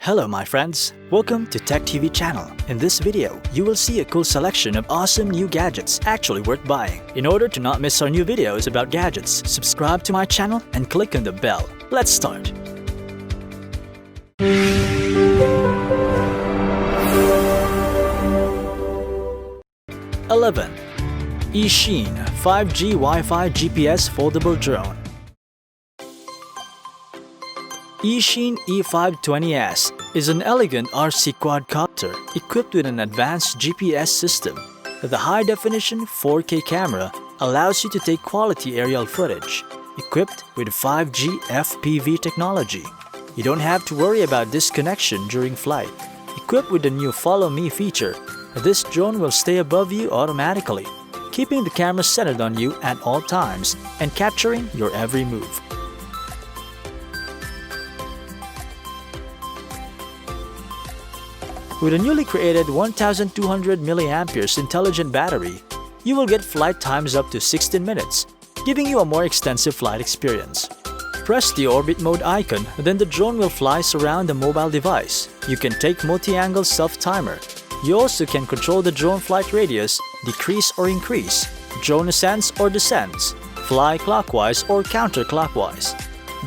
Hello my friends, welcome to Tech TV channel. In this video, you will see a cool selection of awesome new gadgets actually worth buying. In order to not miss our new videos about gadgets, subscribe to my channel and click on the bell. Let's start. (11) Eachine 5G Wi-Fi GPS Foldable Drone. Eachine E520S is an elegant RC quadcopter equipped with an advanced GPS system. The high-definition 4K camera allows you to take quality aerial footage, equipped with 5G FPV technology. You don't have to worry about disconnection during flight. Equipped with the new Follow Me feature, this drone will stay above you automatically, keeping the camera centered on you at all times and capturing your every move. With a newly created 1200 mAh intelligent battery, you will get flight times up to 16 minutes, giving you a more extensive flight experience. Press the orbit mode icon, then the drone will fly surround the mobile device. You can take multi-angle self-timer. You also can control the drone flight radius, decrease or increase, drone ascents or descends, fly clockwise or counterclockwise.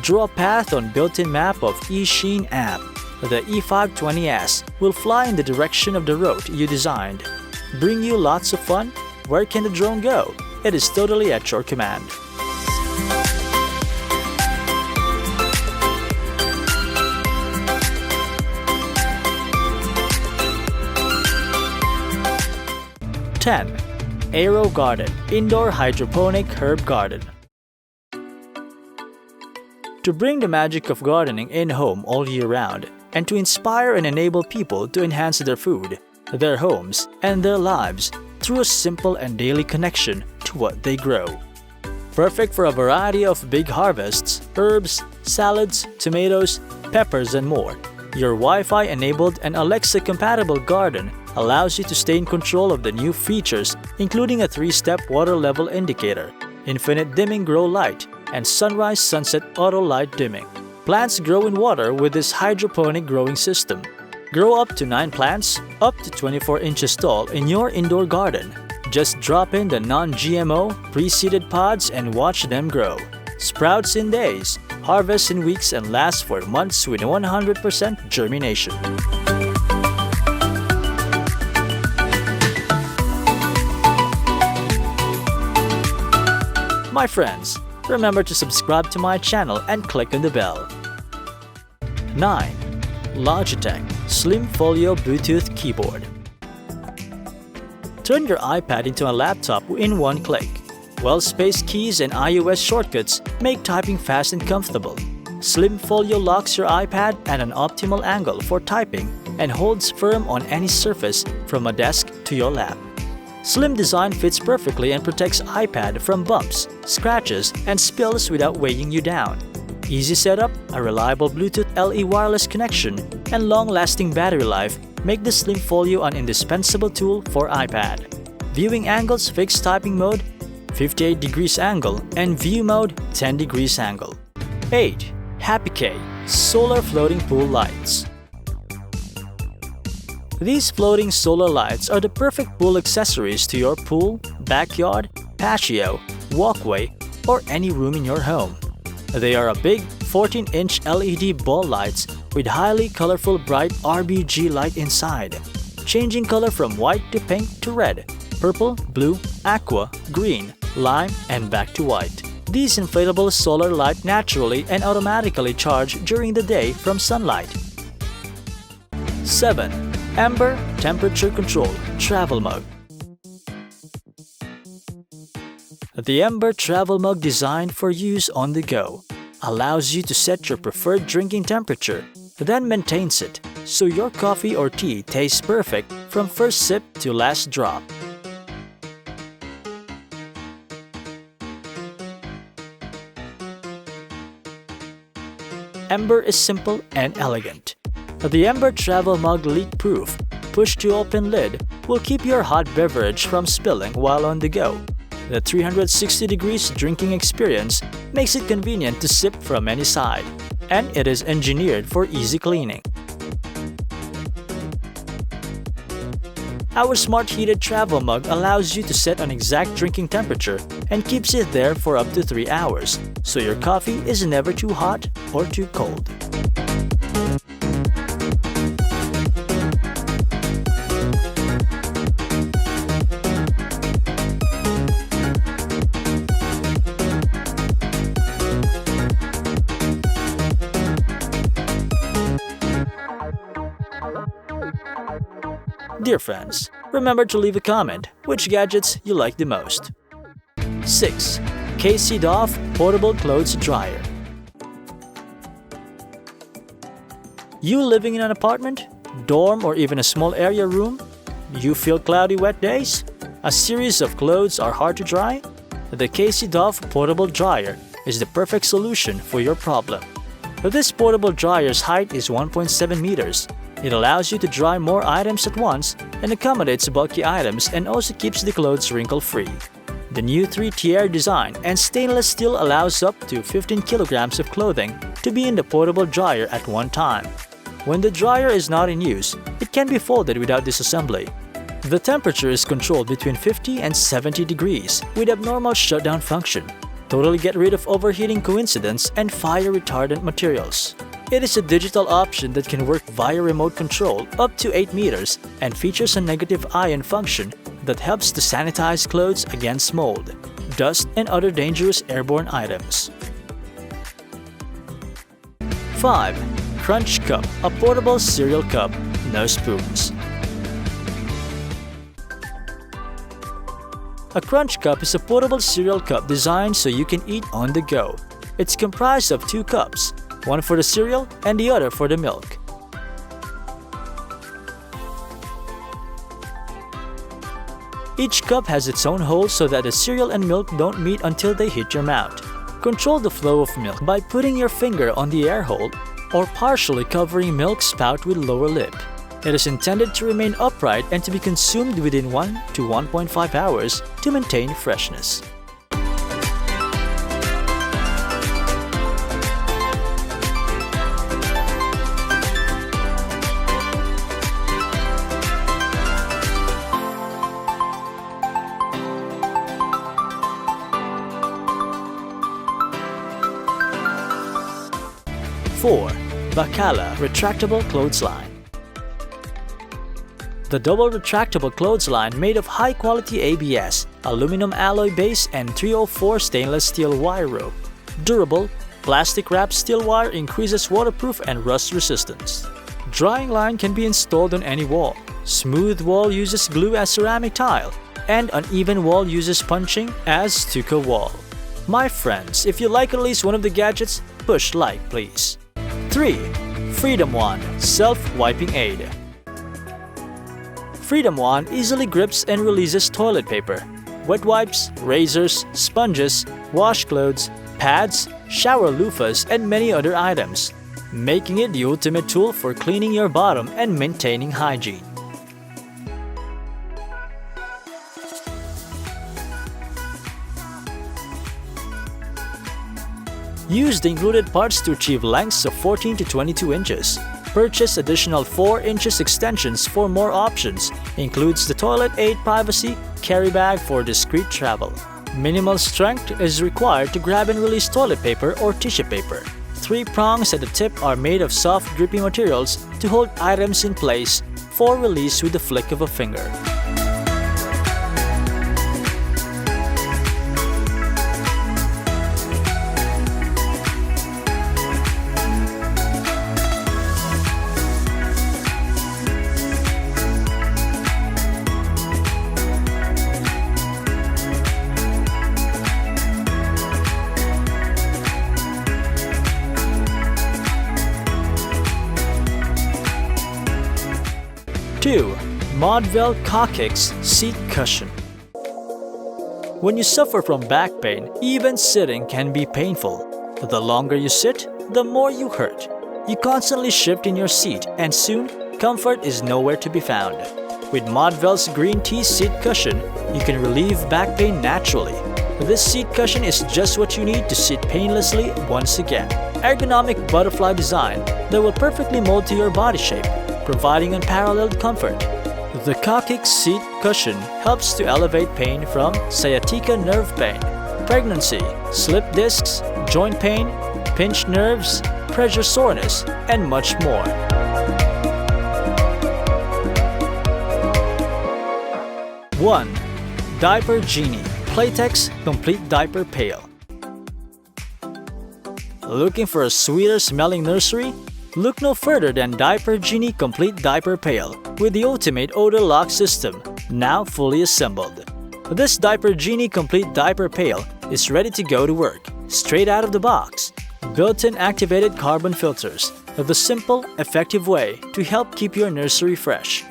Draw a path on built-in map of Eachine app. The E520S will fly in the direction of the route you designed. Bring you lots of fun? Where can the drone go? It is totally at your command. (10) Aero Garden Indoor Hydroponic Herb Garden. To bring the magic of gardening in-home all year round, and to inspire and enable people to enhance their food, their homes, and their lives through a simple and daily connection to what they grow. Perfect for a variety of big harvests, herbs, salads, tomatoes, peppers, and more. Your Wi-Fi enabled and Alexa compatible garden allows you to stay in control of the new features, including a 3-step water level indicator, infinite dimming grow light, and sunrise sunset auto light dimming. Plants grow in water with this hydroponic growing system. Grow up to 9 plants, up to 24 inches tall in your indoor garden. Just drop in the non-GMO, pre-seeded pods and watch them grow. Sprouts in days, harvest in weeks and last for months with 100% germination. My friends, remember to subscribe to my channel and click on the bell. 9. Logitech Slim Folio Bluetooth Keyboard. Turn your iPad into a laptop in one click. Well-spaced keys and iOS shortcuts make typing fast and comfortable. Slim Folio locks your iPad at an optimal angle for typing and holds firm on any surface from a desk to your lap. Slim design fits perfectly and protects iPad from bumps, scratches, and spills without weighing you down. Easy setup, a reliable Bluetooth LE wireless connection, and long-lasting battery life make the Slim Folio an indispensable tool for iPad. Viewing angles: fixed typing mode, 58 degrees angle, and view mode, 10 degrees angle. 8. HappyK Solar Floating Pool Lights. These floating solar lights are the perfect pool accessories to your pool, backyard, patio, walkway, or any room in your home. They are a big 14-inch LED ball lights with highly colorful bright RGB light inside, changing color from white to pink to red, purple, blue, aqua, green, lime, and back to white. These inflatable solar light naturally and automatically charge during the day from sunlight. 7. Ember Temperature Control Travel Mug. The Ember Travel Mug, designed for use on the go, allows you to set your preferred drinking temperature, then maintains it, so your coffee or tea tastes perfect from first sip to last drop. Ember is simple and elegant. The Ember Travel Mug leak-proof, push-to-open lid will keep your hot beverage from spilling while on the go. The 360 degrees drinking experience makes it convenient to sip from any side, and it is engineered for easy cleaning. Our smart heated travel mug allows you to set an exact drinking temperature and keeps it there for up to 3 hours, so your coffee is never too hot or too cold. Dear friends, remember to leave a comment which gadgets you like the most. 6. KC Doff Portable Clothes Dryer. You living in an apartment, dorm, or even a small area room? You feel cloudy wet days? A series of clothes are hard to dry? The KC Doff Portable Dryer is the perfect solution for your problem. This portable dryer's height is 1.7 meters. It allows you to dry more items at once and accommodates bulky items and also keeps the clothes wrinkle-free. The new 3-tier design and stainless steel allows up to 15 kilograms of clothing to be in the portable dryer at one time. When the dryer is not in use, it can be folded without disassembly. The temperature is controlled between 50 and 70 degrees with abnormal shutdown function. Totally get rid of overheating coincidence and fire retardant materials. It is a digital option that can work via remote control up to 8 meters and features a negative ion function that helps to sanitize clothes against mold, dust, and other dangerous airborne items. 5. Crunch Cup, a portable cereal cup, no spoons. A Crunch Cup is a portable cereal cup designed so you can eat on the go. It's comprised of 2 cups, one for the cereal and the other for the milk. Each cup has its own hole so that the cereal and milk don't meet until they hit your mouth. Control the flow of milk by putting your finger on the air hole or partially covering milk spout with lower lip. It is intended to remain upright and to be consumed within 1 to 1.5 hours to maintain freshness. Four. Bacala Retractable Clothesline. The double retractable clothesline made of high-quality ABS, aluminum alloy base, and 304 stainless steel wire rope. Durable, plastic-wrapped steel wire increases waterproof and rust resistance. Drying line can be installed on any wall. Smooth wall uses glue as ceramic tile, and uneven wall uses punching as stucco wall. My friends, if you like at least one of the gadgets, push like please. 3. Freedom Wand Self-Wiping Aid. Freedom Wand easily grips and releases toilet paper, wet wipes, razors, sponges, washcloths, pads, shower loofahs, and many other items, making it the ultimate tool for cleaning your bottom and maintaining hygiene. Use the included parts to achieve lengths of 14 to 22 inches. Purchase additional 4 inches extensions for more options. Includes the toilet aid privacy carry bag for discreet travel. Minimal strength is required to grab and release toilet paper or tissue paper. 3 prongs at the tip are made of soft gripping materials to hold items in place for release with the flick of a finger. Two. Modvel Coccyx Seat Cushion. When you suffer from back pain, even sitting can be painful. The longer you sit, the more you hurt. You constantly shift in your seat, and soon, comfort is nowhere to be found. With Modvel's Green Tea Seat Cushion, you can relieve back pain naturally. This seat cushion is just what you need to sit painlessly once again. Ergonomic butterfly design that will perfectly mold to your body shape, providing unparalleled comfort. The Coccyx seat cushion helps to elevate pain from sciatica nerve pain, pregnancy, slip discs, joint pain, pinched nerves, pressure soreness, and much more. One, Diaper Genie Playtex Complete Diaper Pail. Looking for a sweeter smelling nursery? Look no further than Diaper Genie Complete Diaper Pail with the ultimate odor lock system, now fully assembled. This Diaper Genie Complete Diaper Pail is ready to go to work, straight out of the box. Built-in activated carbon filters, the simple, effective way to help keep your nursery fresh.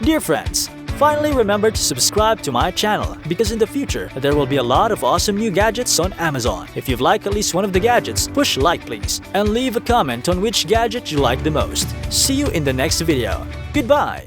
Dear friends, finally remember to subscribe to my channel because in the future, there will be a lot of awesome new gadgets on Amazon. If you've liked at least one of the gadgets, push like please, and leave a comment on which gadget you like the most. See you in the next video. Goodbye!